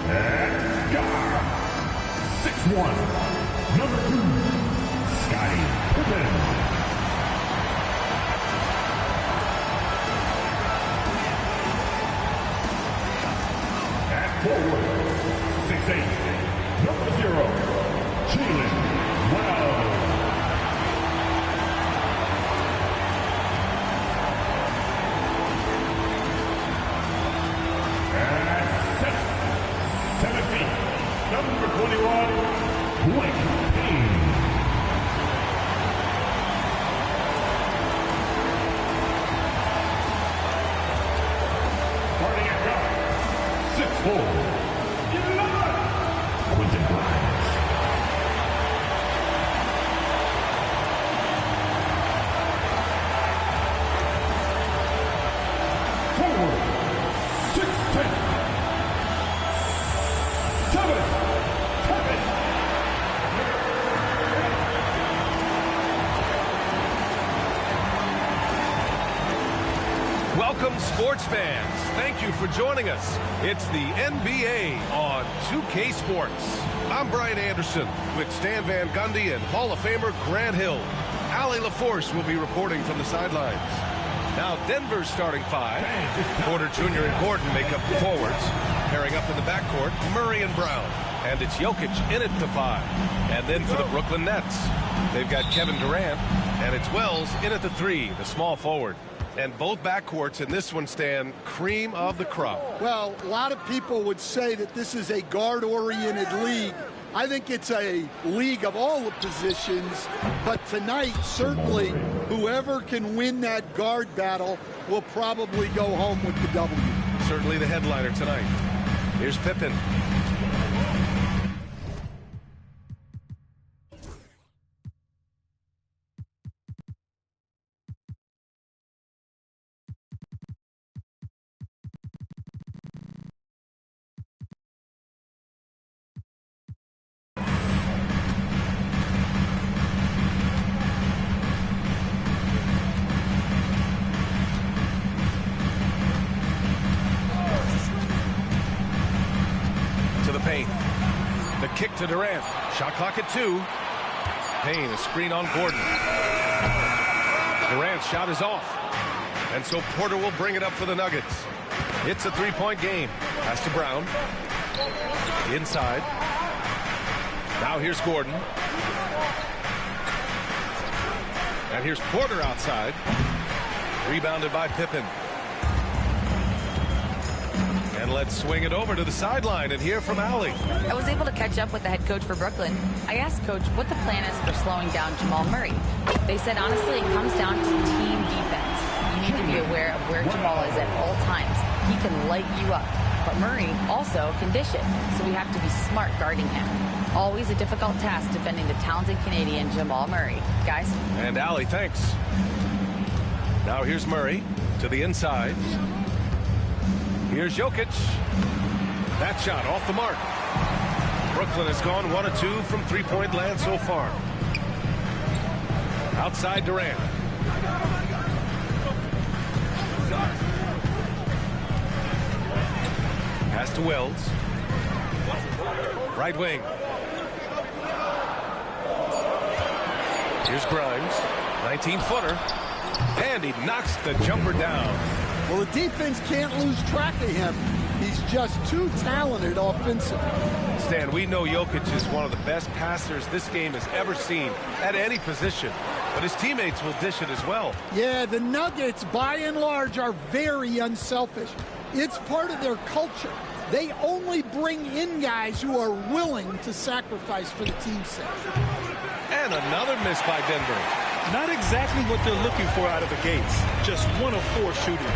And guard, 6'1", number 2, Scottie Pippen. At forward, 6'8", number 0, Jalen Wells. At center, 7 feet, number 21, Blake Payne. Starting at guard, 6'4", Quentin Grimes. Forward, 6'10", 7, Kevin. Welcome, sports fans. Thank you for joining us. It's the NBA on 2K Sports. I'm Brian Anderson with Stan Van Gundy and Hall of Famer Grant Hill. Allie LaForce will be reporting from the sidelines. Now Denver's starting 5. Porter Jr. and Gordon make up the forwards. Pairing up in the backcourt, Murray and Brown. And it's Jokic in it to 5. And then for the Brooklyn Nets, they've got Kevin Durant. And it's Wells in at the 3, the small forward. And both backcourts in this one stand cream of the crop. Well, a lot of people would say that this is a guard-oriented league. I think it's a league of all the positions, but tonight, certainly, whoever can win that guard battle will probably go home with the W. Certainly the headliner tonight. Here's Pippen. Payne. The kick to Durant. Shot clock at 2. Payne, a screen on Gordon. Durant's shot is off. And so Porter will bring it up for the Nuggets. It's a 3-point game. Pass to Brown. Inside. Now here's Gordon. And here's Porter outside. Rebounded by Pippen. And let's swing it over to the sideline and hear from Allie. I was able to catch up with the head coach for Brooklyn. I asked Coach what the plan is for slowing down Jamal Murray. They said, honestly, it comes down to team defense. You need to be aware of where Jamal is at all times. He can light you up. But Murray also can dish it, so we have to be smart guarding him. Always a difficult task defending the talented Canadian Jamal Murray. Guys? And Allie, thanks. Now here's Murray to the inside. Here's Jokic. That shot off the mark. Brooklyn has gone 1 of 2 from three-point land so far. Outside Durant. Pass to Wells. Right wing. Here's Grimes. 19-footer. And he knocks the jumper down. Well, the defense can't lose track of him. He's just too talented offensively. Stan, we know Jokic is one of the best passers this game has ever seen at any position. But his teammates will dish it as well. Yeah, the Nuggets, by and large, are very unselfish. It's part of their culture. They only bring in guys who are willing to sacrifice for the team's sake. And another miss by Denver. Not exactly what they're looking for out of the gates. Just 1 of 4 shooting.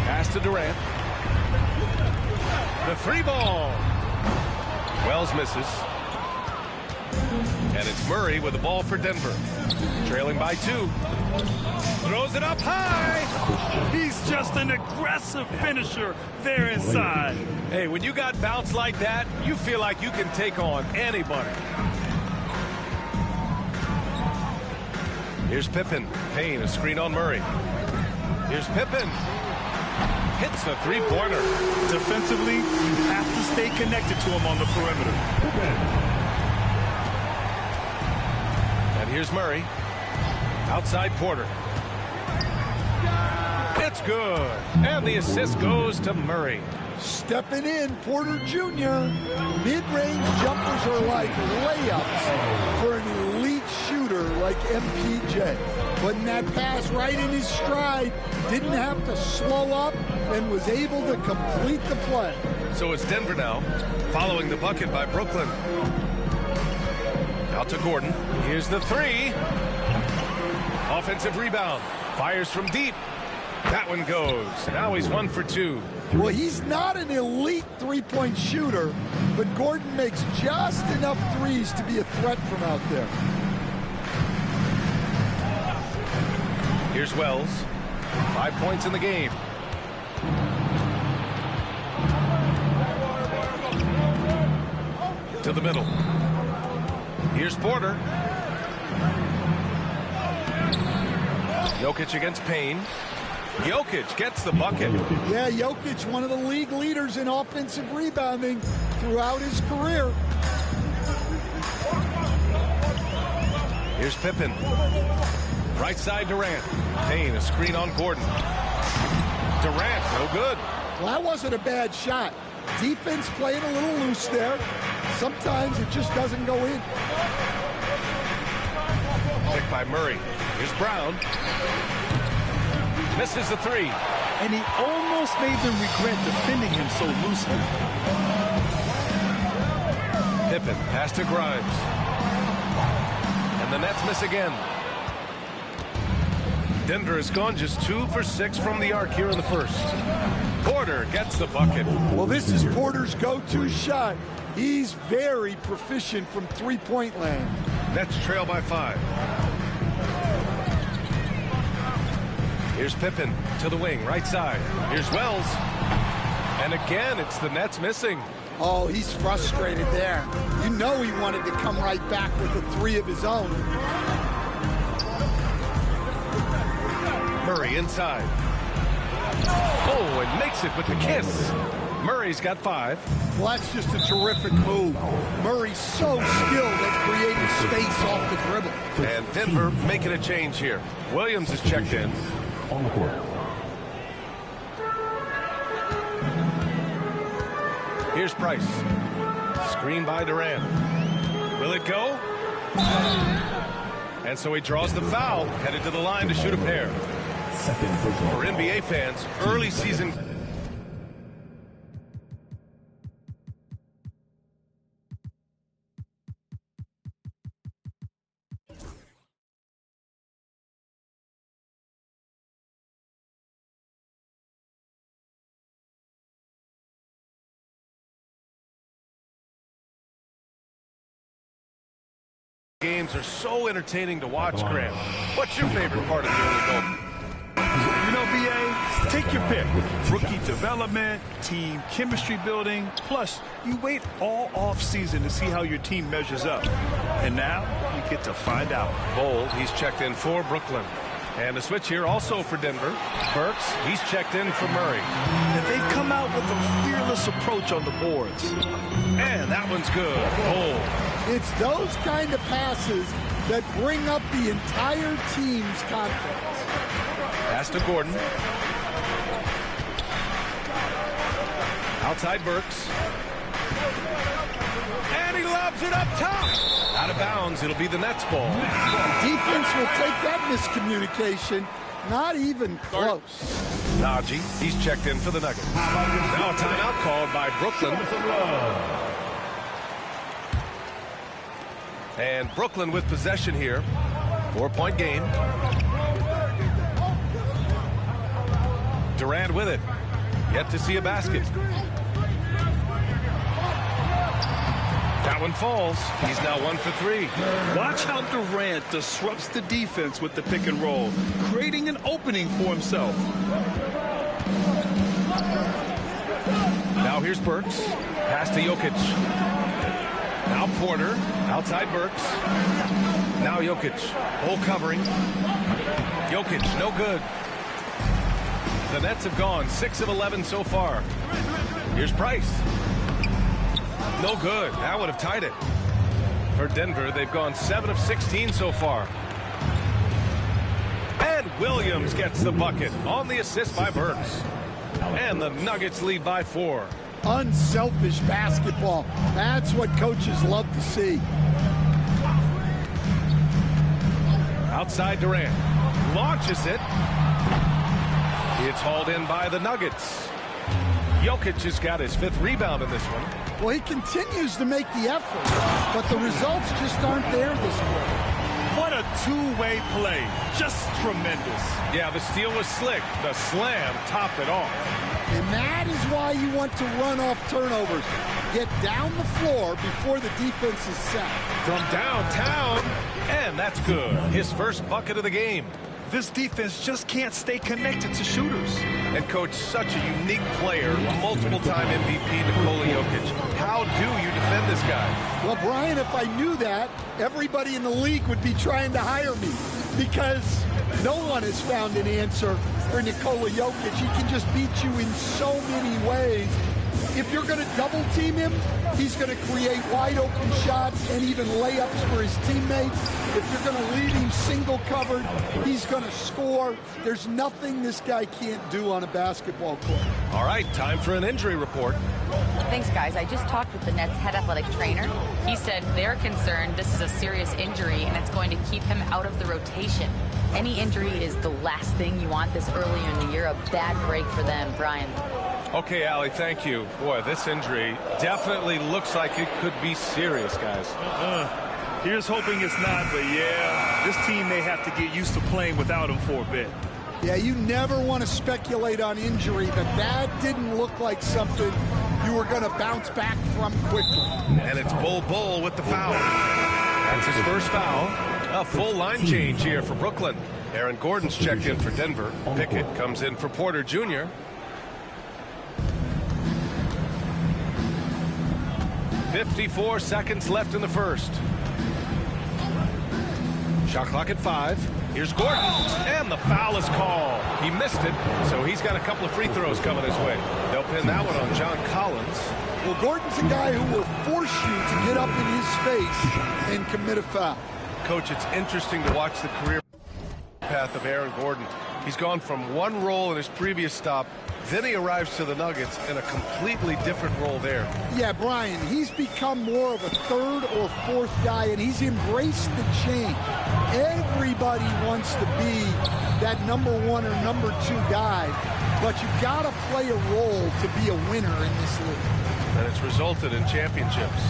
Pass to Durant. The 3 ball. Wells misses. And it's Murray with the ball for Denver. Trailing by 2. Throws it up high. He's just an aggressive finisher there inside. Hey, when you got bounce like that, you feel like you can take on anybody. Here's Pippen. Payne, a screen on Murray. Here's Pippen. hits the three-pointer. Defensively, you have to stay connected to him on the perimeter. And here's Murray. Outside Porter. It's good. And the assist goes to Murray. Stepping in, Porter Jr. Mid-range jumpers are like layups for an elite shooter like MPJ. Putting that pass right in his stride, didn't have to slow up, and was able to complete the play. So it's Denver now, following the bucket by Brooklyn. Out to Gordon. Here's the three. Offensive rebound. Fires from deep. That one goes. Now he's 1 for 2. Well, he's not an elite three-point shooter, but Gordon makes just enough threes to be a threat from out there. Here's Wells. 5 points in the game. To the middle. Here's Porter. Jokic against Payne. Jokic gets the bucket. Yeah, Jokic, one of the league leaders in offensive rebounding throughout his career. Here's Pippen. Right side Durant. Payne, a screen on Gordon. Durant, no good. Well, that wasn't a bad shot. Defense playing a little loose there. Sometimes it just doesn't go in. Picked by Murray. Here's Brown. Misses the three. And he almost made them regret defending him so loosely. Pippen, pass to Grimes. And the Nets miss again. Denver has gone just 2 for 6 from the arc here in the first. Porter gets the bucket. Well, this is Porter's go-to shot. He's very proficient from three-point land. Nets trail by 5. Here's Pippen to the wing, right side. Here's Wells. And again, it's the Nets missing. Oh, he's frustrated there. You know he wanted to come right back with a three of his own. Murray inside. Oh, and makes it with the kiss. Murray's got 5. Well, that's just a terrific move. Murray's so skilled at creating space off the dribble. And Denver making a change here. Williams is checked in. On the court. Here's Price. Screen by Durant. Will it go? And so he draws the foul, headed to the line to shoot a pair. Second personal. For NBA fans, early season. Games are so entertaining to watch, Grant. What's your favorite part of the early going? You know, BA, take your pick. Rookie development, team chemistry building. Plus, you wait all off-season to see how your team measures up. And now, you get to find out. Bold, he's checked in for Brooklyn. And a switch here also for Denver. Burks, he's checked in for Murray. And they've come out with a fearless approach on the boards. And that one's good. Bold. It's those kind of passes that bring up the entire team's confidence. Pass to Gordon. Outside Burks. And he lobs it up top. Out of bounds. It'll be the Nets ball. Defense will take that miscommunication. Not even close. Najee, he's checked in for the Nuggets. Now a timeout called by Brooklyn. And Brooklyn with possession here. 4-point game. Durant with it. Yet to see a basket. That one falls. He's now 1 for 3. Watch how Durant disrupts the defense with the pick and roll, creating an opening for himself. Now here's Burks. Pass to Jokic. Now Porter. Outside Burks. Now Jokic. Hole covering. Jokic, no good. The Nets have gone 6 of 11 so far. Here's Price. No good. That would have tied it. For Denver, they've gone 7 of 16 so far. And Williams gets the bucket on the assist by Burks. And the Nuggets lead by 4. Unselfish basketball. That's what coaches love to see. Outside Durant. Launches it. It's hauled in by the Nuggets. Jokic has got his 5th rebound in this one. Well, he continues to make the effort, but the results just aren't there this quarter. What a two-way play. Just tremendous. Yeah, the steal was slick. The slam topped it off. And that is why you want to run off turnovers. Get down the floor before the defense is set. From downtown, and that's good. His first bucket of the game. This defense just can't stay connected to shooters. And coach, such a unique player, multiple-time MVP Nikola Jokic. How do you defend this guy? Well, Brian, if I knew that, everybody in the league would be trying to hire me because no one has found an answer for Nikola Jokic. He can just beat you in so many ways. If you're going to double team him, he's going to create wide open shots and even layups for his teammates. If you're going to leave him single covered, he's going to score. There's nothing this guy can't do on a basketball court. All right, time for an injury report. Thanks, guys. I just talked with the Nets head athletic trainer. He said they're concerned this is a serious injury and it's going to keep him out of the rotation. Any injury is the last thing you want this early in the year. A bad break for them, Brian. Okay, Allie, thank you. Boy, this injury definitely looks like it could be serious, guys. Here's hoping it's not, but yeah, this team may have to get used to playing without him for a bit. Yeah, you never want to speculate on injury, but that didn't look like something you were going to bounce back from quickly. And it's Bull with the foul. That's his first foul. A full line change here for Brooklyn. Aaron Gordon's checked in for Denver. Pickett comes in for Porter Jr. .54 seconds left in the first. Shot clock at 5. Here's Gordon, and the foul is called. He missed it, so he's got a couple of free throws coming his way. They'll pin that one on John Collins. Well, Gordon's a guy who will force you to get up in his space and commit a foul. Coach, it's interesting to watch the career path of Aaron Gordon. He's gone from one role in his previous stop, then he arrives to the Nuggets in a completely different role there. Yeah, Brian, he's become more of a third or fourth guy, and he's embraced the change. Everybody wants to be that number 1 or number 2 guy, but you've got to play a role to be a winner in this league. And it's resulted in championships.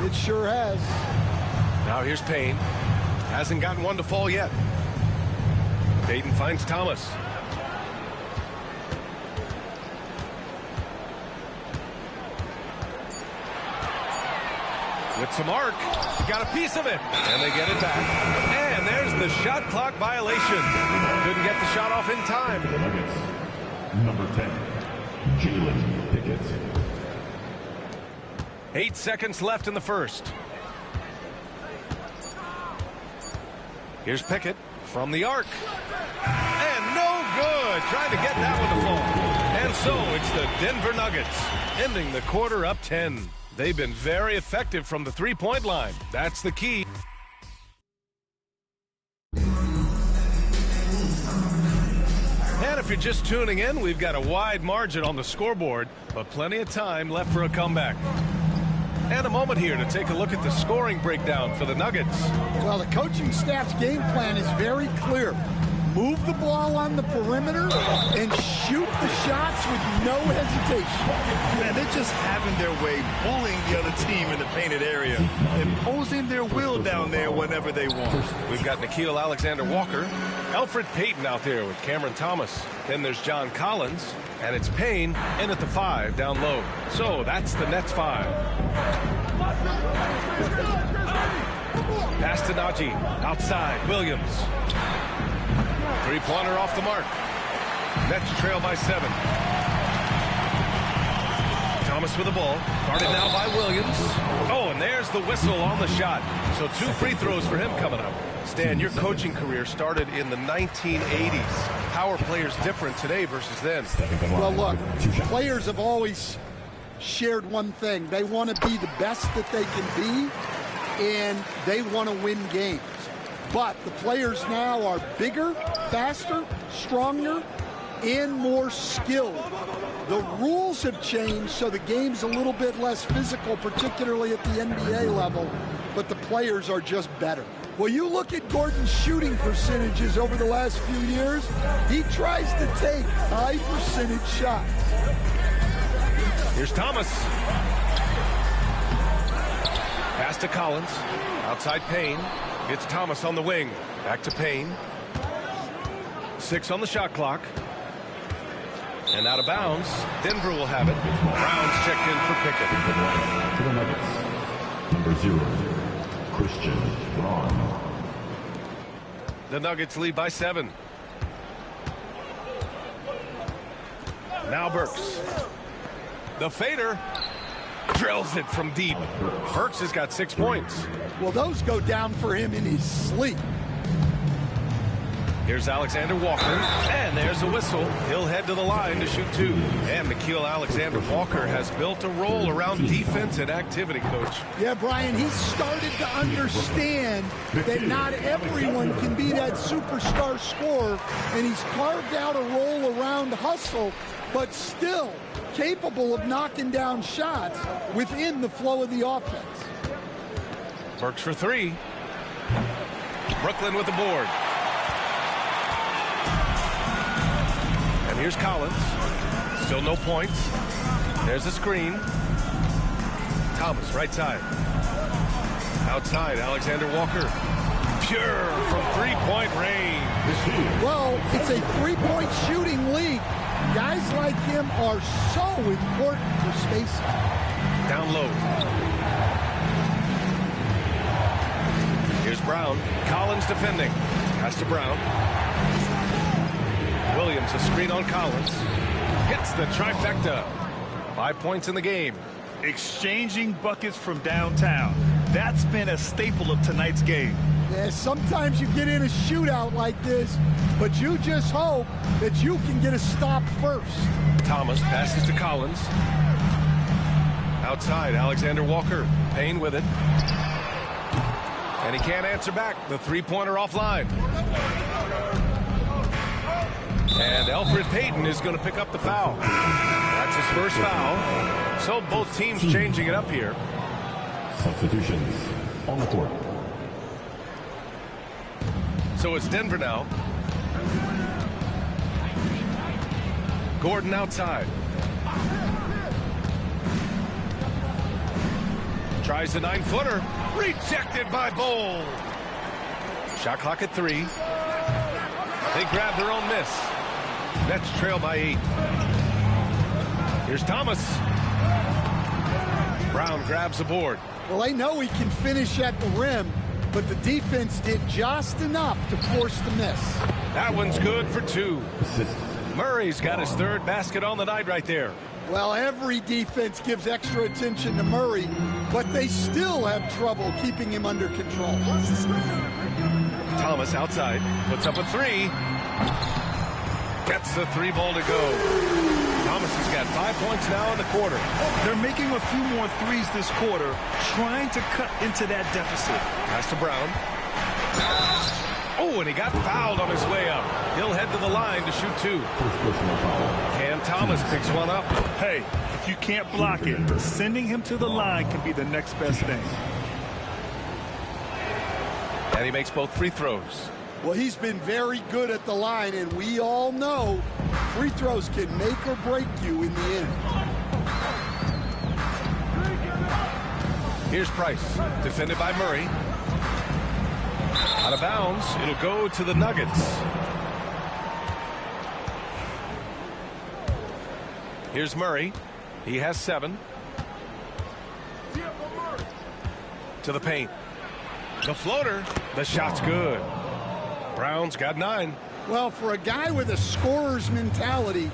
It sure has. Now here's Payne. Hasn't gotten one to fall yet. Payton finds Thomas. With some arc, he got a piece of it, and they get it back. And there's the shot clock violation. Couldn't get the shot off in time. For the Nuggets, number 10, Jalen Pickett. 8 seconds left in the first. Here's Pickett from the arc. And no good. Trying to get that one to fall. And so it's the Denver Nuggets ending the quarter up 10. They've been very effective from the three-point line. That's the key. And if you're just tuning in, we've got a wide margin on the scoreboard, but plenty of time left for a comeback. And a moment here to take a look at the scoring breakdown for the Nuggets. Well, the coaching staff's game plan is very clear. Move the ball on the perimeter and shoot the shots with no hesitation. Man, they're just having their way, bullying the other team in the painted area, imposing their will down there whenever they want. We've got Nickeil Alexander-Walker, Elfrid Payton out there with Cameron Thomas. Then there's John Collins, and it's Payne in at the 5 down low. So that's the Nets 5. Pass to Najee, outside, Williams. Three-pointer off the mark. Nets trail by 7. Thomas with the ball. Guarded now by Williams. Oh, and there's the whistle on the shot. So 2 free throws for him coming up. Stan, your coaching career started in the 1980s. How are players different today versus then? Well, look, players have always shared one thing. They want to be the best that they can be, and they want to win games. But the players now are bigger, faster, stronger, and more skilled. The rules have changed, so the game's a little bit less physical, particularly at the NBA level, but the players are just better. Well, you look at Gordon's shooting percentages over the last few years, he tries to take high percentage shots. Here's Thomas. Pass to Collins. Outside Payne. It's Thomas on the wing. Back to Payne. 6 on the shot clock. And out of bounds. Denver will have it. Brown's checked in for Pickett. To the Nuggets, number 0, Christian Braun. The Nuggets lead by 7. Now Burks. The fader drills it from deep. Burks has got 6 points. Well, those go down for him in his sleep. Here's Alexander Walker, and there's a whistle. He'll head to the line to shoot 2. And Nickeil Alexander-Walker has built a role around defense and activity, Coach. Yeah, Brian, he's started to understand that not everyone can be that superstar scorer, and he's carved out a role around hustle, but still capable of knocking down shots within the flow of the offense. Burks for 3. Brooklyn with the board. And here's Collins. Still no points. There's a screen. Thomas, right side. Outside, Alexander Walker. Pure from three-point range. Well, it's a three-point shooting league. Guys like him are so important for spacing. Down low. Here's Brown. Collins defending. Pass to Brown. Williams, a screen on Collins. Hits the trifecta. 5 points in the game. Exchanging buckets from downtown. That's been a staple of tonight's game. Yeah, sometimes you get in a shootout like this, but you just hope that you can get a stop first. Thomas passes to Collins. Outside, Alexander Walker. Payne with it. And he can't answer back. The three-pointer offline. And Elfrid Payton is going to pick up the foul. That's his first foul. So both teams changing it up here. Substitutions on the court. So it's Denver now. Gordon outside. Tries the 9-footer. Rejected by Bol. Shot clock at 3. They grab their own miss. Nets trail by 8. Here's Thomas. Brown grabs the board. Well, they know he can finish at the rim, but the defense did just enough to force the miss. That one's good for 2. Murray's got his 3rd basket on the night right there. Well, every defense gives extra attention to Murray, but they still have trouble keeping him under control. Thomas outside, puts up a 3. Gets the 3-ball to go. Thomas has got 5 points now in the quarter. They're making a few more threes this quarter, trying to cut into that deficit. Pass to Brown. Oh, and he got fouled on his way up. He'll head to the line to shoot 2. Cam Thomas picks one up. Hey, if you can't block it, sending him to the line can be the next best thing. And he makes both free throws. Well, he's been very good at the line, and we all know free throws can make or break you in the end. Here's Price, defended by Murray. Out of bounds, it'll go to the Nuggets. Here's Murray. He has 7. To the paint. The floater. The shot's good. Brown's got 9. Well, for a guy with a scorer's mentality,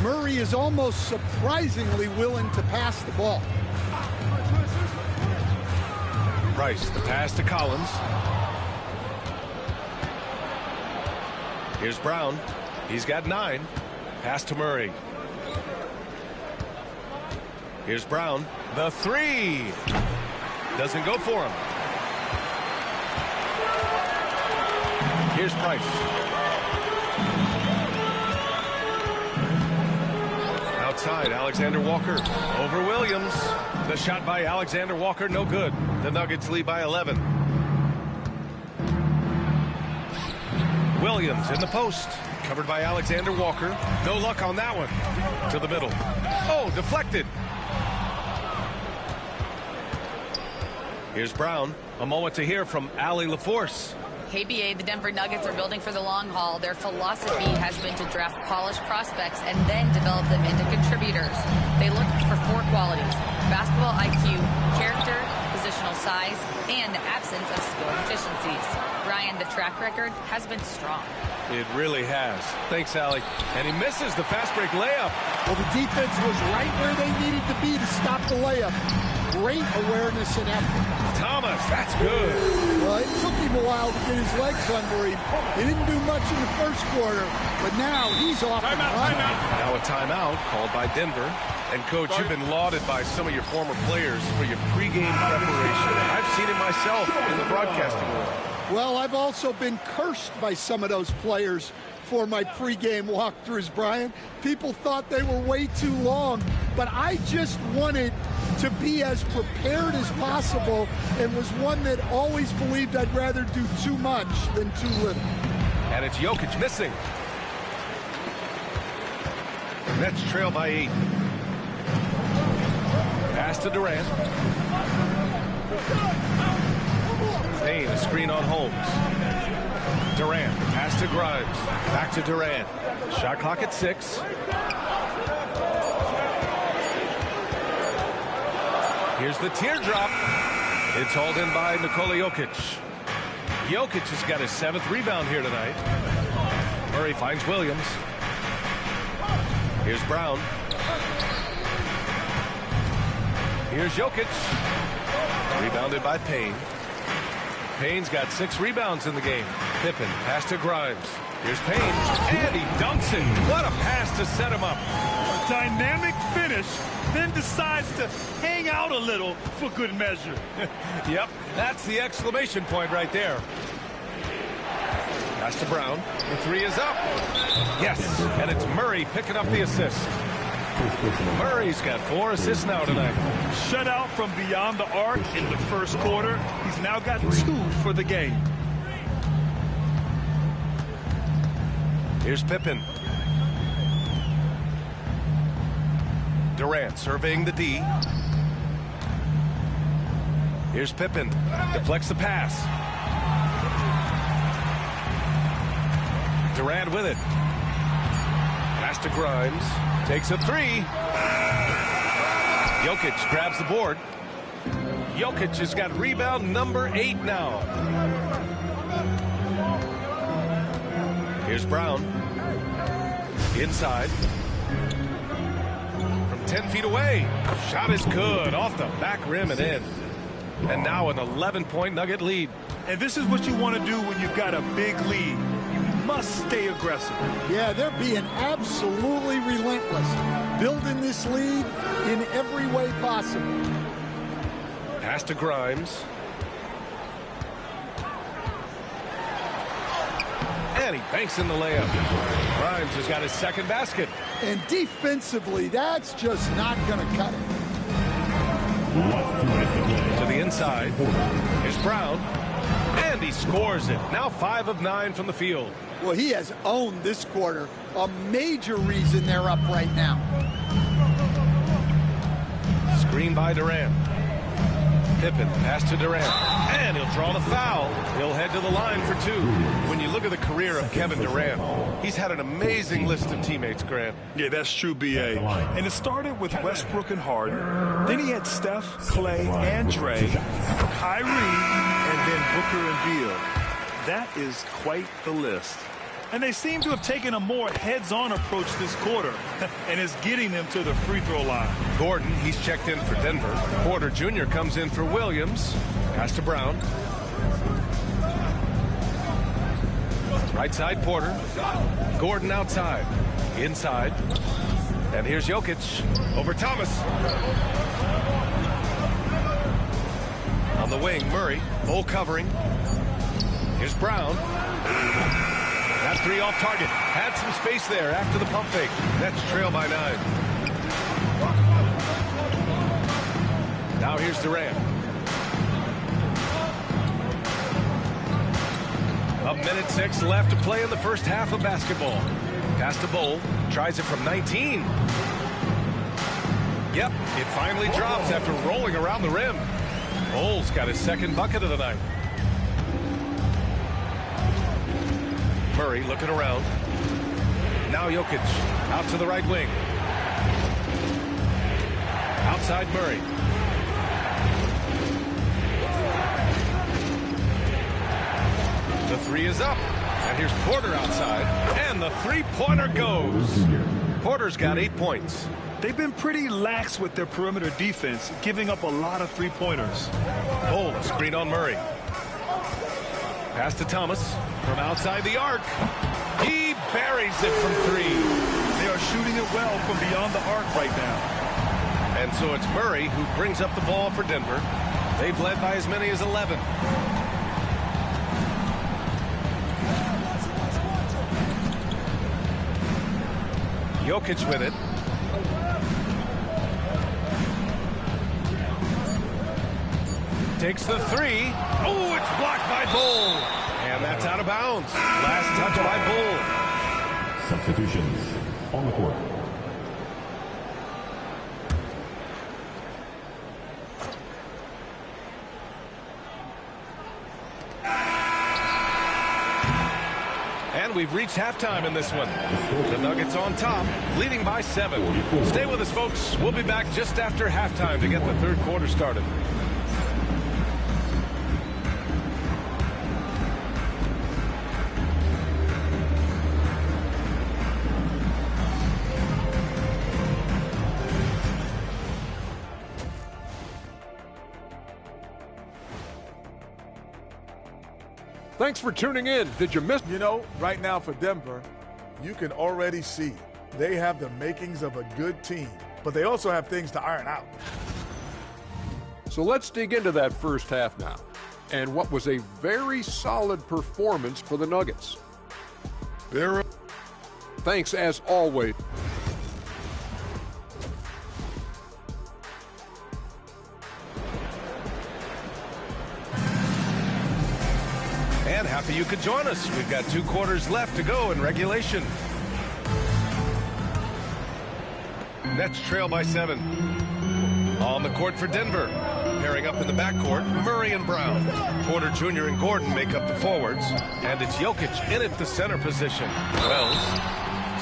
Murray is almost surprisingly willing to pass the ball. Price, the pass to Collins. Here's Brown. He's got 9. Pass to Murray. Here's Brown. The 3. Doesn't go for him. Here's Price. Outside, Alexander Walker over Williams. The shot by Alexander Walker, no good. The Nuggets lead by 11. Williams in the post. Covered by Alexander Walker. No luck on that one. To the middle. Oh, deflected. Here's Brown. A moment to hear from Allie LaForce. Hey, BA, the Denver Nuggets are building for the long haul. Their philosophy has been to draft polished prospects and then develop them into contributors. They look for 4 qualities: basketball IQ, character, positional size, and the absence of skill deficiencies. Brian, the track record has been strong. It really has. Thanks, Allie. And he misses the fast break layup. Well, the defense was right where they needed to be to stop the layup. Great awareness and effort. Thomas, that's good. Well, it took him a while to get his legs under him. He didn't do much in the first quarter, but now he's off. Timeout. Now a timeout called by Denver. And, Coach, you've been lauded by some of your former players for your pregame preparation. I've seen it myself in the broadcasting world. Well, I've also been cursed by some of those players for my pregame walkthroughs, Brian. People thought they were way too long, but I just wanted to be as prepared as possible and was one that always believed I'd rather do too much than too little. And it's Jokic missing. Nets trail by 8. Pass to Durant. Payne, a screen on Holmes. Durant, pass to Grimes. Back to Durant. Shot clock at 6. Here's the teardrop. It's hauled in by Nikola Jokic. Jokic has got his 7th rebound here tonight. Murray finds Williams. Here's Brown. Here's Jokic. Rebounded by Payne. Payne's got 6 rebounds in the game. Pippen, pass to Grimes. Here's Payne, and he dunks it. What a pass to set him up. A dynamic finish, then decides to hang out a little for good measure. Yep, that's the exclamation point right there. Pass to Brown. The 3 is up. Yes, and it's Murray picking up the assist. Murray's got 4 assists now tonight. Shut out from beyond the arc in the first quarter. He's now got 2 for the game. Here's Pippen. Durant surveying the D. Here's Pippen. Deflects the pass. Durant with it. Pass to Grimes. Takes a 3. Jokic grabs the board. Jokic has got rebound number 8 now. Here's Brown. Inside. From 10 feet away. Shot is good. Off the back rim and in. And now an 11-point Nugget lead. And this is what you want to do when you've got a big lead. You must stay aggressive. Yeah, they're being absolutely relentless. Building this lead in every way possible. Pass to Grimes. And he banks in the layup. Grimes has got his 2nd basket. And defensively, that's just not going to cut it. To the inside. Here's Brown. And he scores it. Now 5 of 9 from the field. Well, he has owned this quarter. A major reason they're up right now. Screen by Durant. Pippen, pass to Durant. And he'll draw the foul. He'll head to the line for 2. When you look at the career of Kevin Durant, he's had an amazing list of teammates, Grant. Yeah, that's true, B.A. And it started with Westbrook and Harden. Then he had Steph, Clay, and Dre, Kyrie, and then Booker and Beal. That is quite the list. And they seem to have taken a more heads-on approach this quarter, and is getting them to the free throw line. Gordon, he's checked in for Denver. Porter Jr. comes in for Williams. Pass to Brown. Right side, Porter. Gordon outside. Inside. And here's Jokic over Thomas. On the wing, Murray. Full covering. Here's Brown. That three off target. Had some space there after the pump fake. Nets trail by 9. Now here's Durant. A minute 6 left to play in the first half of basketball. Pass to Bol. Tries it from 19. Yep, it finally drops after rolling around the rim. Bol's got his second bucket of the night. Murray looking around. Now Jokic out to the right wing. Outside Murray. The three is up. And here's Porter outside. And the three-pointer goes. Porter's got 8 points. They've been pretty lax with their perimeter defense, giving up a lot of three-pointers. Bol, a screen on Murray. Pass to Thomas from outside the arc. He buries it from 3. They are shooting it well from beyond the arc right now. And so it's Murray who brings up the ball for Denver. They've led by as many as 11. Jokic with it. Takes the 3. Oh, it's blocked by Bol. And that's out of bounds. Last touch by Bol. Substitutions on the court. And we've reached halftime in this one. The Nuggets on top, leading by 7. Stay with us, folks. We'll be back just after halftime to get the third quarter started. Thanks for tuning in. Did you miss? You know, right now for Denver, you can already see they have the makings of a good team, but they also have things to iron out. So let's dig into that first half now, and what was a very solid performance for the Nuggets. Thanks as always. And happy you could join us. We've got 2 quarters left to go in regulation. Nets trail by 7. On the court for Denver. Pairing up in the backcourt, Murray and Brown. Porter Jr. and Gordon make up the forwards. And it's Jokic in at the center position. Wells.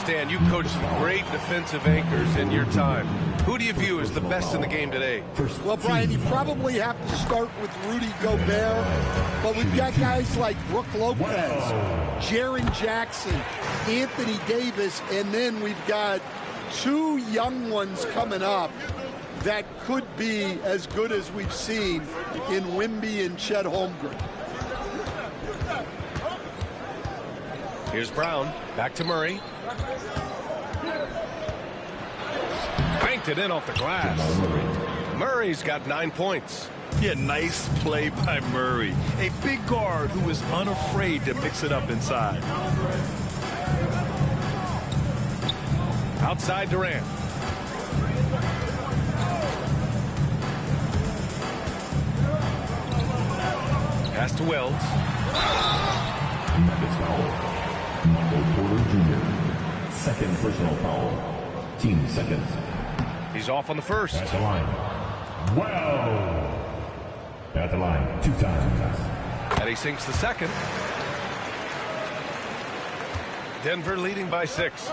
Stan, you coached some great defensive anchors in your time. Who do you view as the best in the game today? Well, Brian, you probably have to start with Rudy Gobert, but we've got guys like Brook Lopez, Jaren Jackson, Anthony Davis, and then we've got 2 young ones coming up that could be as good as we've seen in Wemby and Chet Holmgren. Here's Brown. Back to Murray. Banked it in off the glass. Murray's got 9 points. Yeah, nice play by Murray. A big guard who is unafraid to mix it up inside. Outside Durant. Pass to Wells. Nuggets foul. Michael Porter Jr. Second personal foul. Team seconds. He's off on the first. At the line. Wow. At the line 2 times. And he sinks the second. Denver leading by 6.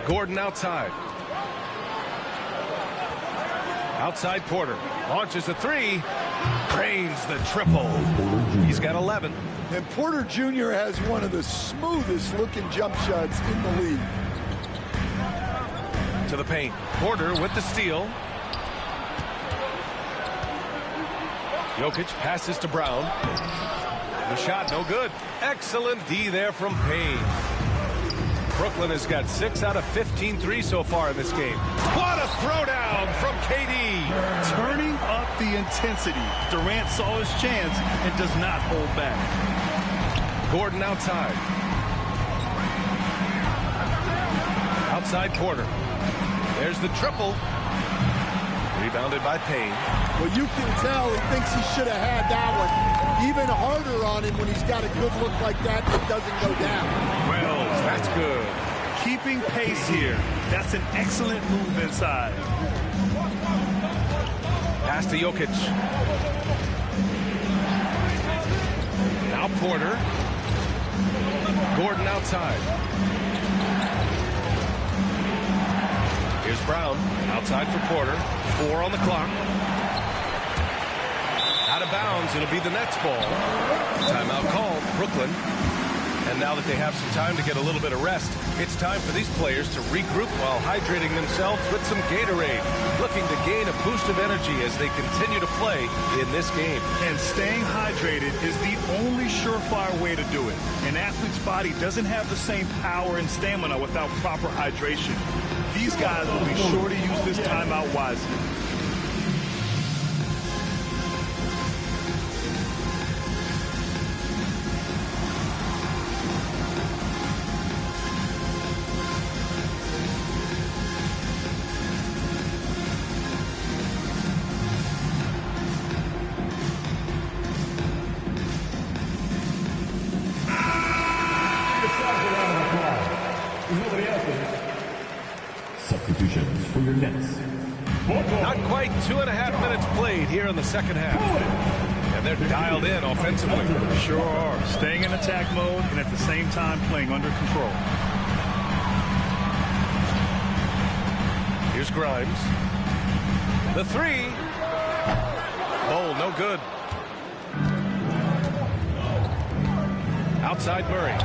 Gordon outside. Outside Porter. Launches a 3. Drains the triple. He's got 11. And Porter Jr. has one of the smoothest looking jump shots in the league. To the paint. Porter with the steal. Jokic passes to Brown. The shot, no good. Excellent D there from Payne. Brooklyn has got 6 out of 15 threes so far in this game. What a throwdown from KD. Turning up the intensity. Durant saw his chance and does not hold back. Gordon outside. Outside Porter. There's the triple. Rebounded by Payne. Well, you can tell he thinks he should have had that one. Even harder on him when he's got a good look like that doesn't go down. Wells, that's good. Keeping pace here. That's an excellent move inside. Pass to Jokic. Now Porter. Gordon outside. Here's Brown. Outside for Porter. 4 on the clock. Out of bounds. It'll be the Nets ball. Timeout called. Brooklyn. And now that they have some time to get a little bit of rest, it's time for these players to regroup while hydrating themselves with some Gatorade, looking to gain a boost of energy as they continue to play in this game. And staying hydrated is the only surefire way to do it. An athlete's body doesn't have the same power and stamina without proper hydration. These guys will be sure to use this timeout wisely. Substitutions for your Nets. Not quite 2.5 minutes played here in the second half. And they're dialed in offensively. Sure are. Staying in attack mode and at the same time playing under control. Here's Grimes. The 3. Oh, no good. Outside Murray.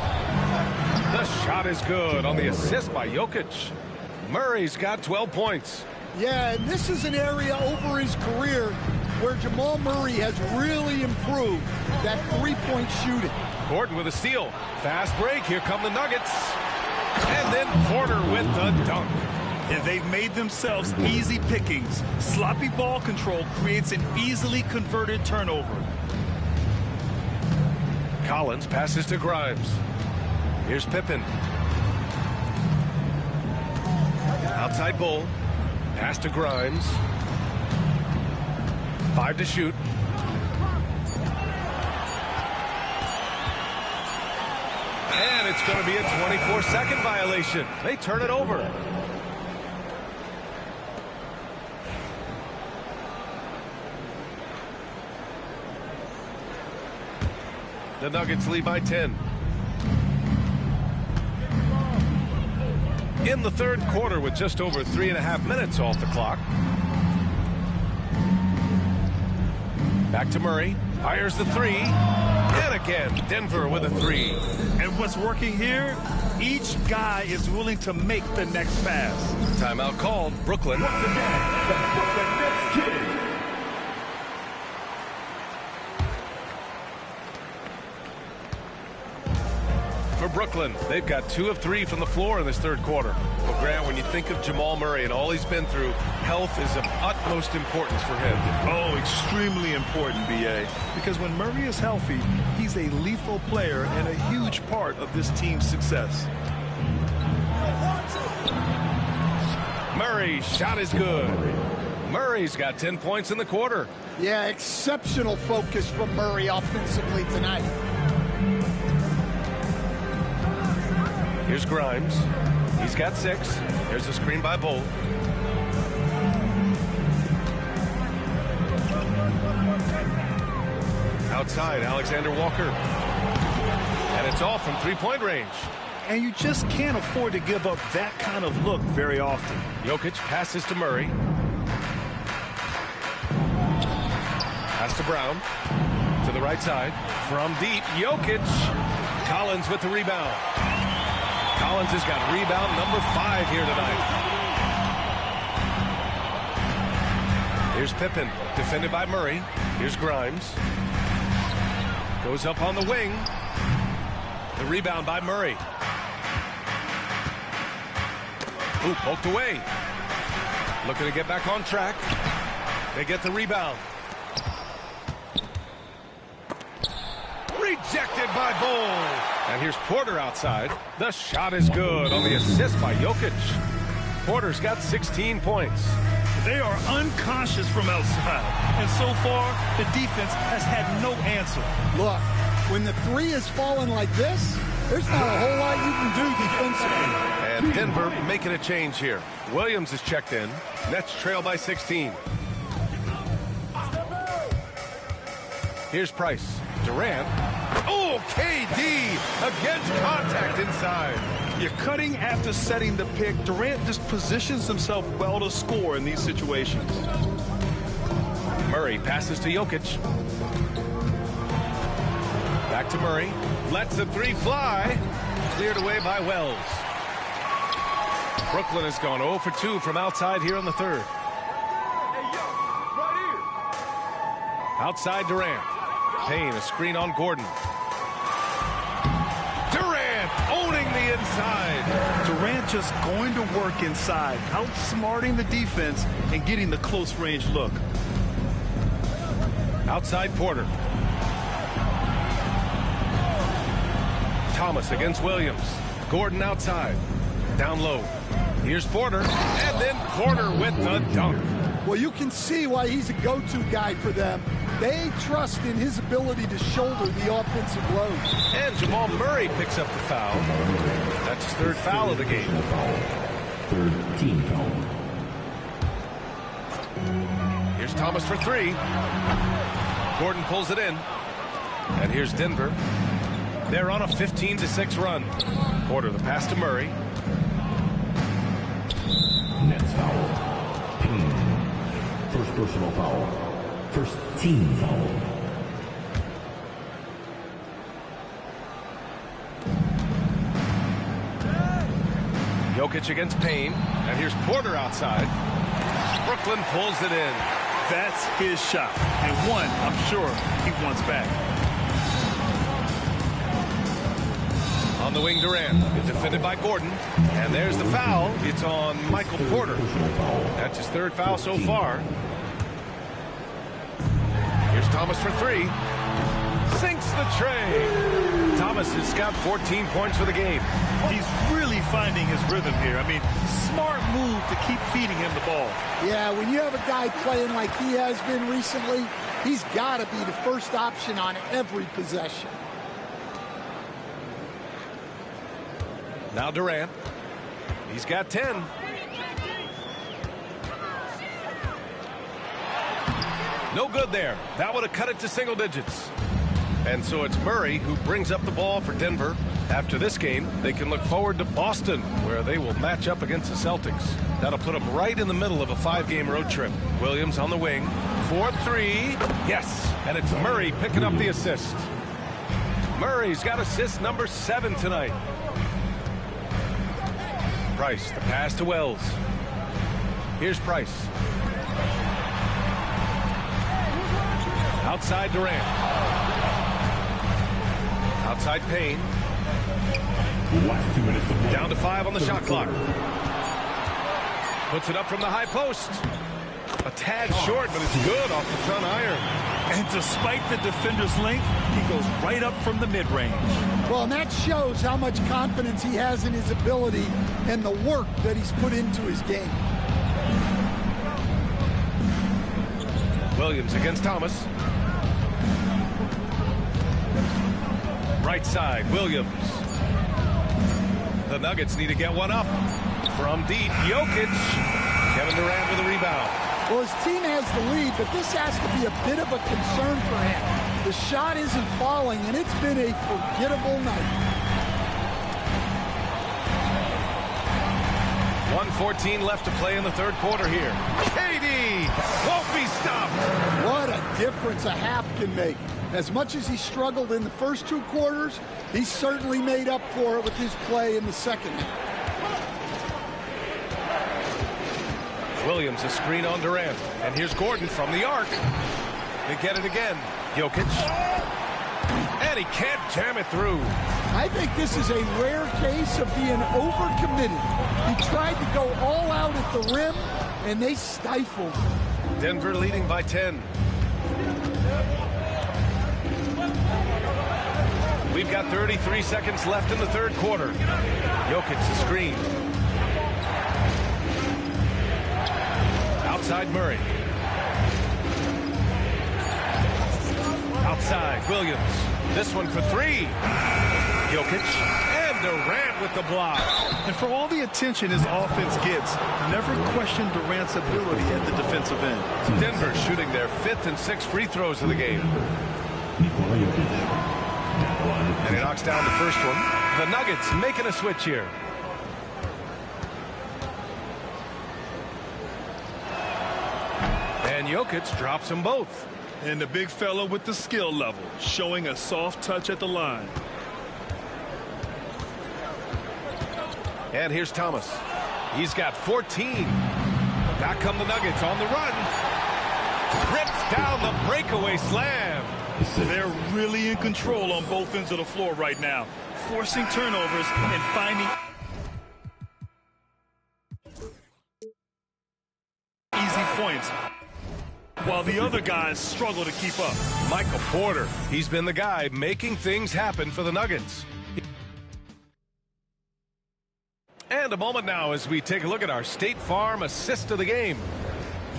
The shot is good on the assist by Jokic. Murray's got 12 points. Yeah, and this is an area over his career where Jamal Murray has really improved that three-point shooting. Gordon with a steal. Fast break. Here come the Nuggets. And then Porter with the dunk. And they've made themselves easy pickings. Sloppy ball control creates an easily converted turnover. Collins passes to Grimes. Here's Pippen. Outside Bull. Pass to Grimes. 5 to shoot. And it's going to be a 24-second violation. They turn it over. The Nuggets lead by 10. In the third quarter with just over 3.5 minutes off the clock. Back to Murray. Fires the 3. And again, Denver with a 3. And what's working here? Each guy is willing to make the next pass. Timeout called. Brooklyn. Once again, the Brooklyn Nets Kid. For Brooklyn, they've got 2 of 3 from the floor in this third quarter. Well, Grant, when you think of Jamal Murray and all he's been through, health is of utmost importance for him. Oh, extremely important, B.A. Because when Murray is healthy, he's a lethal player and a huge part of this team's success. Murray's shot is good. Murray's got 10 points in the quarter. Yeah, exceptional focus from Murray offensively tonight. Here's Grimes. He's got 6. There's a screen by Bull. Outside, Alexander Walker. And it's off from three-point range. And you just can't afford to give up that kind of look very often. Jokic passes to Murray. Pass to Brown. To the right side. From deep, Jokic. Collins with the rebound. Collins has got rebound number 5 here tonight. Here's Pippen, defended by Murray. Here's Grimes. Goes up on the wing. The rebound by Murray. Ooh, poked away. Looking to get back on track. They get the rebound. Rejected by Bol. And here's Porter outside. The shot is good on the assist by Jokic. Porter's got 16 points. They are unconscious from outside. And so far, the defense has had no answer. Look, when the three is falling like this, there's not a whole lot you can do defensively. And Denver making a change here. Williams is checked in. Nets trail by 16. Here's Price. Durant. Oh, KD against contact inside. You're cutting after setting the pick. Durant just positions himself well to score in these situations. Murray passes to Jokic. Back to Murray. Lets the three fly. Cleared away by Wells. Brooklyn has gone 0 for 2 from outside here in the third. Outside Durant. Payne, a screen on Gordon. Durant owning the inside. Durant just going to work inside, outsmarting the defense and getting the close range look. Outside Porter. Thomas against Williams. Gordon outside. Down low. Here's Porter. And then Porter with the dunk. Well, you can see why he's a go-to guy for them. They trust in his ability to shoulder the offensive load. And Jamal Murray picks up the foul. That's his third foul of the game. Third team foul. Here's Thomas for three. Gordon pulls it in. And here's Denver. They're on a 15-6 run. Porter the pass to Murray. Nets foul. Payne. First personal foul. First team foul. Jokic against Payne. And here's Porter outside. Brooklyn pulls it in. That's his shot. And one, I'm sure, he wants back. On the wing, Durant. Defended by Gordon. And there's the foul. It's on Michael Porter. That's his third foul so far. Here's Thomas for three. Sinks the tray. Thomas has got 14 points for the game. He's really finding his rhythm here. I mean, smart move to keep feeding him the ball. Yeah, when you have a guy playing like he has been recently, he's got to be the first option on every possession. Now Durant. He's got 10. No good there. That would have cut it to single digits. And so it's Murray who brings up the ball for Denver. After this game, they can look forward to Boston, where they will match up against the Celtics. That'll put them right in the middle of a 5-game road trip. Williams on the wing. 4-3. Yes. And it's Murray picking up the assist. Murray's got assist number 7 tonight. Price, the pass to Wells. Here's Price. Outside Durant. Outside Payne. Last 2 minutes to play. Down to 5 on the shot clock. Puts it up from the high post. A tad short, but it's good off the front iron. And despite the defender's length, he goes right up from the mid-range. Well, and that shows how much confidence he has in his ability and the work that he's put into his game. Williams against Thomas. Right side, Williams. The Nuggets need to get one up. From deep, Jokic. Kevin Durant with a rebound. Well, his team has the lead, but this has to be a bit of a concern for him. The shot isn't falling, and it's been a forgettable night. 1:14 left to play in the third quarter here. KD won't be stopped. What a difference a half can make. As much as he struggled in the first 2 quarters, he certainly made up for it with his play in the second half. Williams, a screen on Durant. And here's Gordon from the arc. They get it again. Jokic. And he can't jam it through. I think this is a rare case of being overcommitted. He tried to go all out at the rim, and they stifled. Denver leading by 10. We've got 33 seconds left in the third quarter. Jokic, a screen. Outside Murray. Outside Williams. This one for three. Jokic and Durant with the block. And for all the attention his offense gets, never question Durant's ability at the defensive end. Denver shooting their 5th and 6th free throws of the game. Nikola Jokic. And he knocks down the first one. The Nuggets making a switch here. And Jokic drops them both. And the big fella with the skill level, showing a soft touch at the line. And here's Thomas. He's got 14. Back come the Nuggets on the run. Rips down the breakaway slam. They're really in control on both ends of the floor right now, forcing turnovers and finding easy points, while the other guys struggle to keep up. Michael Porter, he's been the guy making things happen for the Nuggets. And a moment now as we take a look at our State Farm assist of the game.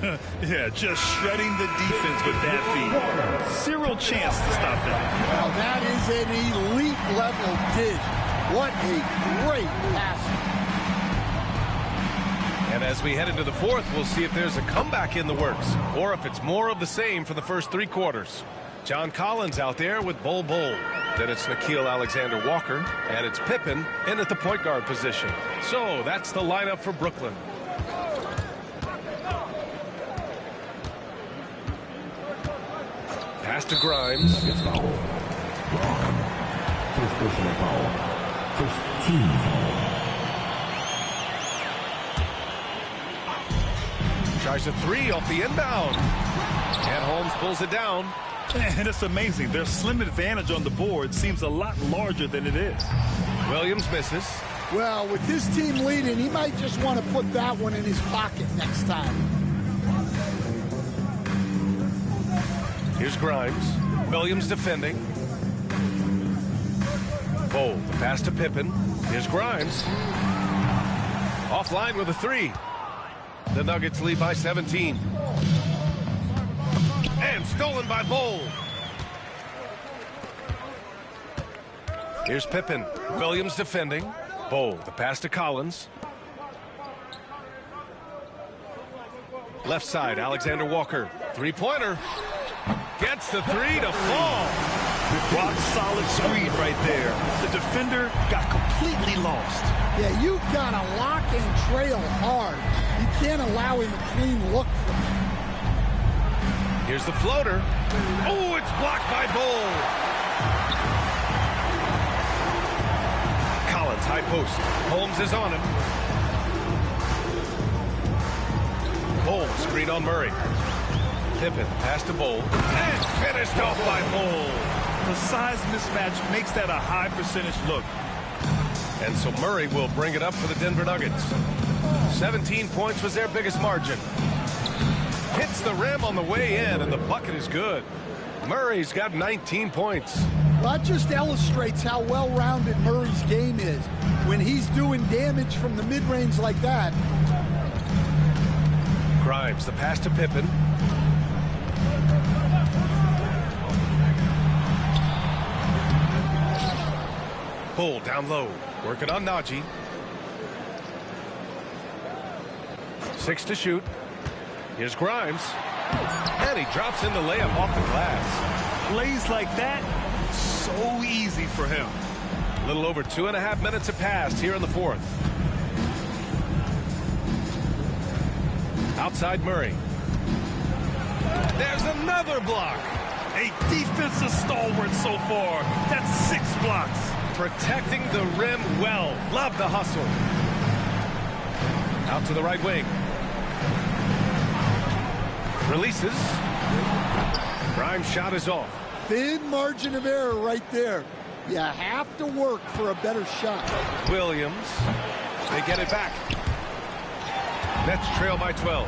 Yeah, just shredding the defense with that feed. Zero chance to stop that. Well, that is an elite level dish. What a great pass. And as we head into the fourth, we'll see if there's a comeback in the works or if it's more of the same for the first 3 quarters. John Collins out there with Bol Bol. Then it's Nickeil Alexander-Walker, and it's Pippen in at the point guard position. So that's the lineup for Brooklyn. Pass to Grimes. Gets fouled. First personal foul. First team foul. Tries a 3 off the inbound. And Holmes pulls it down. And it's amazing. Their slim advantage on the board seems a lot larger than it is. Williams misses. Well, with his team leading, he might just want to put that one in his pocket next time. Here's Grimes. Williams defending. Bol, the pass to Pippen. Here's Grimes. Offline with a 3. The Nuggets lead by 17. And stolen by Bol. Here's Pippen. Williams defending. Bol, the pass to Collins. Left side, Alexander Walker. 3-pointer. Gets the 3 to fall. Rock solid screen right there. The defender got completely lost. Yeah, you've got to lock and trail hard. You can't allow him a clean look from him. Here's the floater. Oh, it's blocked by Bol. Collins, high post. Holmes is on him. Bol, screen on Murray. Pippen, pass to Bol. And finished off by Bol. The size mismatch makes that a high percentage look. And so Murray will bring it up for the Denver Nuggets. 17 points was their biggest margin. Hits the rim on the way in, and the bucket is good. Murray's got 19 points. Well, that just illustrates how well-rounded Murray's game is. When he's doing damage from the mid-range like that. Grimes, the pass to Pippen. Bol down low, working on Najee. 6 to shoot. Here's Grimes. And he drops in the layup off the glass. Plays like that, so easy for him. A little over 2.5 minutes have passed here in the fourth. Outside Murray. There's another block. A defensive stalwart so far. That's 6 blocks. Protecting the rim well. Love the hustle. Out to the right wing. Releases. Grimes' shot is off. thin margin of error right there. You have to work for a better shot. Williams, they get it back. Nets trail by 12.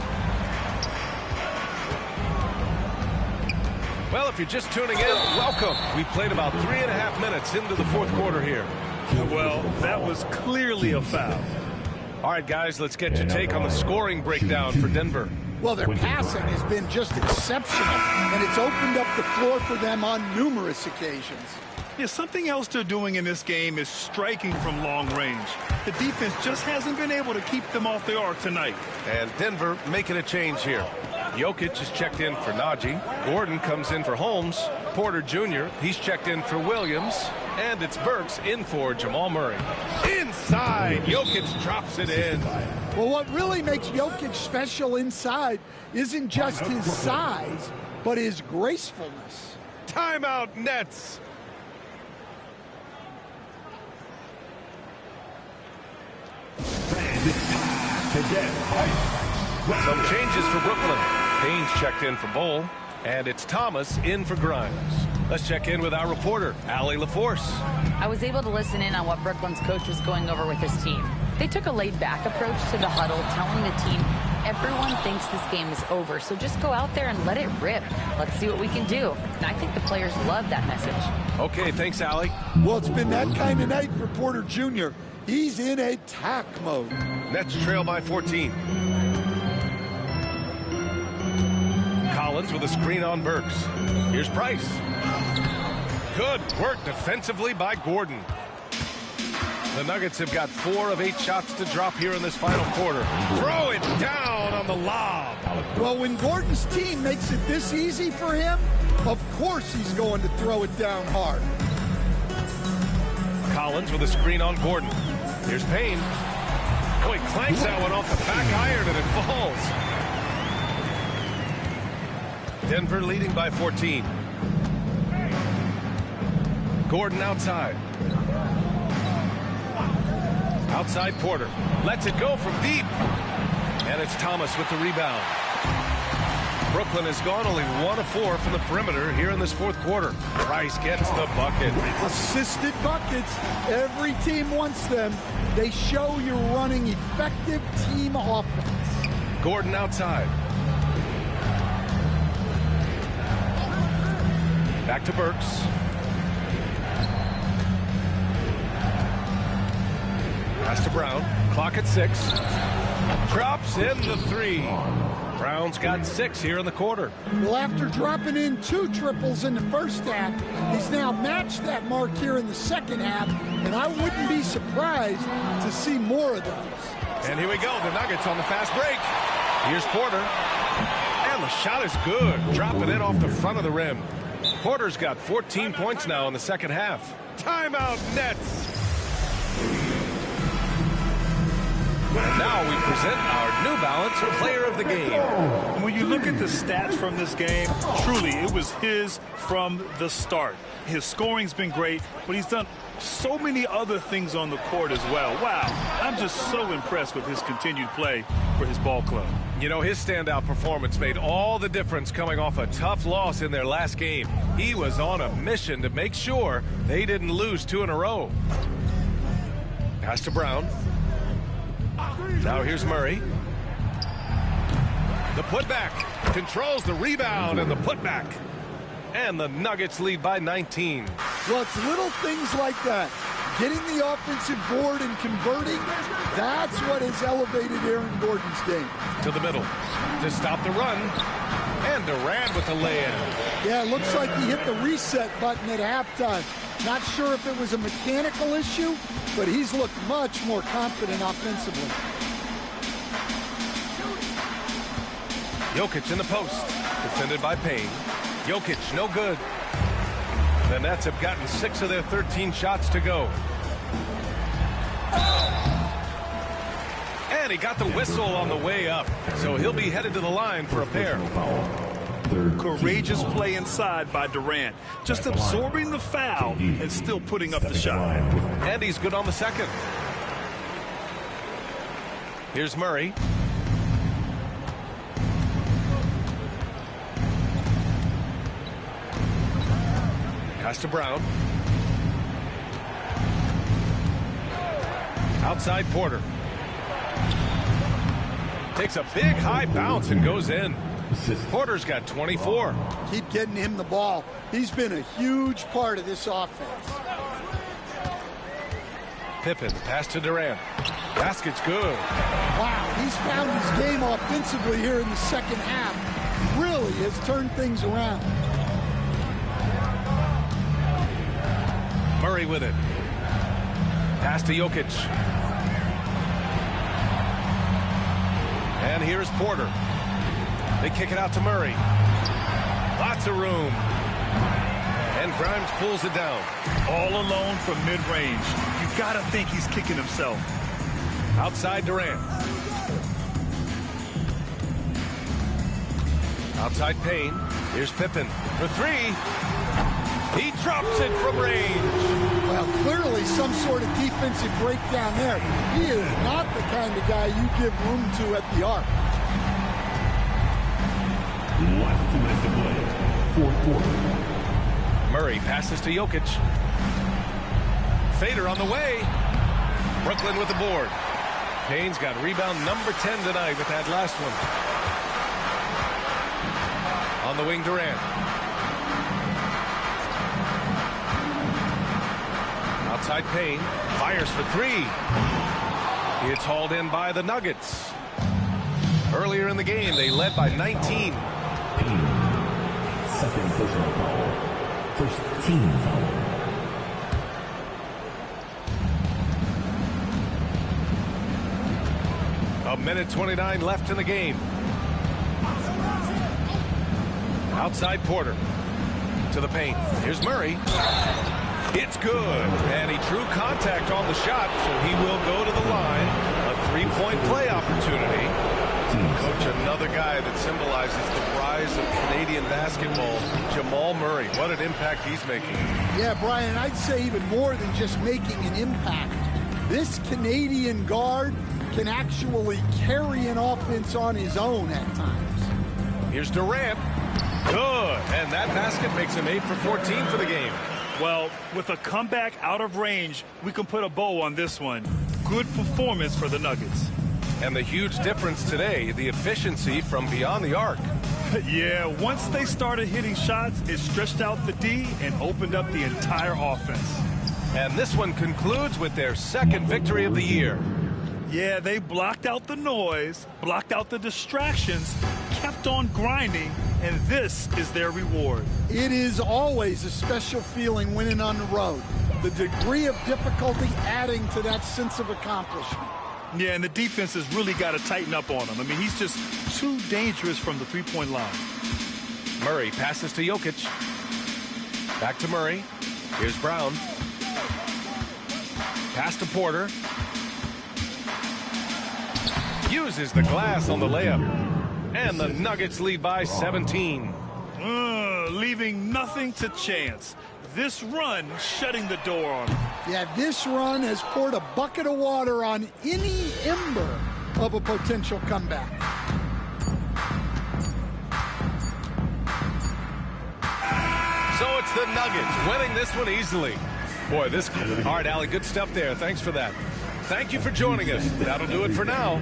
Well, if you're just tuning in, welcome. We played about 3.5 minutes into the fourth quarter here. Well, that was clearly a foul. All right, guys, let's get your take on the scoring breakdown for Denver. Well, their passing has been just exceptional, and it's opened up the floor for them on numerous occasions. Yeah, something else they're doing in this game is striking from long range. The defense just hasn't been able to keep them off the arc tonight. And Denver making a change here. Jokic is checked in for Najee. Gordon comes in for Holmes. Porter Jr., he's checked in for Williams. And it's Burks in for Jamal Murray. Inside, Jokic drops it in. Well, what really makes Jokic special inside isn't just his size, but his gracefulness. Timeout, Nets. Some changes for Brooklyn. Payne's checked in for Bull, and it's Thomas in for Grimes. Let's check in with our reporter, Allie LaForce. I was able to listen in on what Brooklyn's coach was going over with his team. They took a laid-back approach to the huddle, telling the team, everyone thinks this game is over, so just go out there and let it rip. Let's see what we can do. And I think the players love that message. Okay, thanks, Allie. Well, it's been that kind of night for Porter Jr. He's in attack mode. Nets trail by 14. Collins with a screen on Burks. Here's Price. Good work defensively by Gordon. The Nuggets have got 4 of 8 shots to drop here in this final quarter. Throw it down on the lob. Well, when Gordon's team makes it this easy for him, of course he's going to throw it down hard. Collins with a screen on Gordon. Here's Payne. Oh, he clanks that one off the back iron and it falls. Denver leading by 14. Gordon outside. Outside Porter. Lets it go from deep. And it's Thomas with the rebound. Brooklyn has gone only 1 of 4 from the perimeter here in this fourth quarter. Price gets the bucket. Assisted buckets. Every team wants them. They show you're running effective team offense. Gordon outside. Back to Burks. Pass to Brown. Clock at 6. Drops in the 3. Brown's got 6 here in the quarter. Well, after dropping in 2 triples in the first half, he's now matched that mark here in the second half, and I wouldn't be surprised to see more of those. And here we go, the Nuggets on the fast break. Here's Porter. And the shot is good, dropping it off the front of the rim. Porter's got 14 points now in the second half. Timeout, Nets. Now we present our New Balance Player of the Game. When you look at the stats from this game, truly it was his from the start. His scoring's been great, but he's done so many other things on the court as well. Wow, I'm just so impressed with his continued play for his ball club. You know, his standout performance made all the difference coming off a tough loss in their last game. He was on a mission to make sure they didn't lose 2 in a row. Pass to Brown. Now here's Murray. The putback. Controls the rebound and the putback. And the Nuggets lead by 19. Well, it's little things like that. Getting the offensive board and converting, that's what has elevated Aaron Gordon's game. To the middle. To stop the run. And Durant with the lay-in. Yeah, it looks like he hit the reset button at halftime. Not sure if it was a mechanical issue, but he's looked much more confident offensively. Jokic in the post. Defended by Payne. Jokic, no good. The Nets have gotten 6 of their 13 shots to go. And he got the whistle on the way up. So he'll be headed to the line for a pair. Courageous play inside by Durant. Just absorbing the foul and still putting up the shot. And he's good on the second. Here's Murray. Pass to Brown. Outside Porter. Takes a big high bounce and goes in. Porter's got 24. Keep getting him the ball. He's been a huge part of this offense. Pippen, pass to Durant. Basket's good. Wow, he's found his game offensively here in the second half. Really has turned things around. Murray with it. Pass to Jokic. And here's Porter. They kick it out to Murray. Lots of room. And Grimes pulls it down. All alone from mid-range. You've got to think he's kicking himself. Outside Durant. Outside Payne. Here's Pippen for three. He drops it from range. Well, clearly some sort of defensive breakdown there. He is not the kind of guy you give room to at the arc. Last 2 minutes to play. Fourth quarter. Murray passes to Jokic. Fader on the way. Brooklyn with the board. Payne's got rebound number 10 tonight with that last one. On the wing, Durant. Outside Payne. Fires for three. It's hauled in by the Nuggets. Earlier in the game, they led by 19. Payne. Second personal foul. First team foul. A minute 29 left in the game. Outside Porter. To the paint. Here's Murray. It's good. And he drew contact on the shot, so he will go to the line. A three-point play opportunity. Coach, another guy that symbolizes the rise of Canadian basketball, Jamal Murray. What an impact he's making. Yeah, Brian, I'd say even more than just making an impact. This Canadian guard can actually carry an offense on his own at times. Here's Durant. Good. And that basket makes him 8 for 14 for the game. Well, with a comeback out of range, we can put a bow on this one. Good performance for the Nuggets. And the huge difference today, the efficiency from beyond the arc. Yeah, once they started hitting shots, it stretched out the D and opened up the entire offense. And this one concludes with their second victory of the year. Yeah, they blocked out the noise, blocked out the distractions, kept on grinding, and this is their reward. It is always a special feeling winning on the road. The degree of difficulty adding to that sense of accomplishment. Yeah, and the defense has really got to tighten up on him. I mean, he's just too dangerous from the three-point line. Murray passes to Jokic. Back to Murray. Here's Brown. Pass to Porter. Uses the glass on the layup. And the Nuggets lead by 17. Leaving nothing to chance. This run shutting the door on him. Yeah, this run has poured a bucket of water on any ember of a potential comeback. So it's the Nuggets winning this one easily. Boy, this all right, Allie, good stuff there. Thanks for that. Thank you for joining us. That'll do it for now.